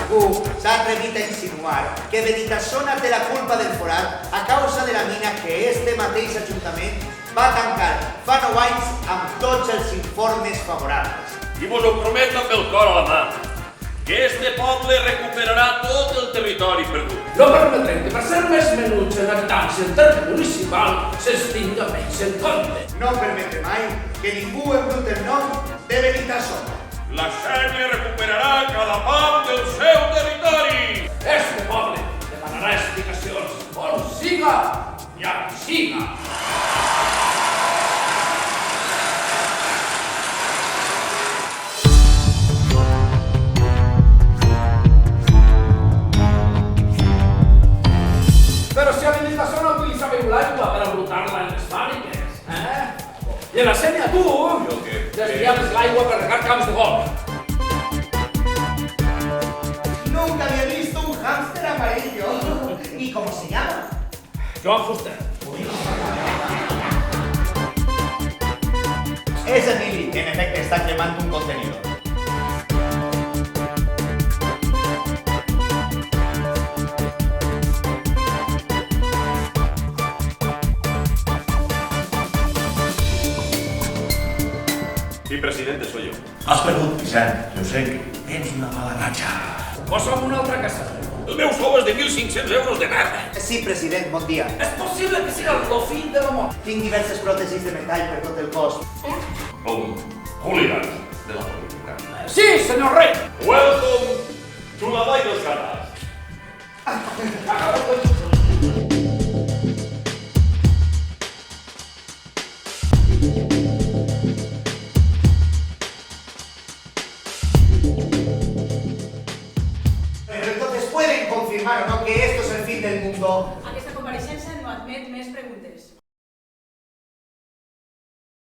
algú s'ha atrevit a insinuar que Benitasona té la culpa del forat a causa de la mina que este mateix Ajuntament va tancar fa 9 anys amb tots els informes favorables. I vos ho prometo amb el cor a la mà, que este poble recuperarà tot el territori perdut. No permetrem que per ser més menuts en habitants el terme municipal s'estinga menys en compte. No permetre mai que ningú embrute el nom de Benitasona. La Sénia recuperarà cada pam del seu territori. Este poble demanarà explicacions on siga i a qui siga. Però si a Benitasona utilitzàveu l'aigua per embrutar-la en les fàbriques, I a la Sénia tu desviaves l'aigua per regar camps de golf. Nunca había visto un hámster amarillo. ¿Y cómo se llama? Joan Fuster. Es Emili, que en efecto está quemando un contenidor. Sí, presidente, soy yo. Has perdut, Vicent. Jo sé que tens una mala ratxa. Posa'm una altra casa. El meu sou és de 1.500 euros de merda. Sí, president, bon dia. És possible que siga el fill de la mort. Tinc diverses pròtesis de metall per tot el cos. Un hooligan de la política. Sí, senyor rei. Welcome to la Vall dels Canals. Pero entonces pueden confirmar o no que esto es el fin del mundo. Aquesta compareixença no admet més preguntes.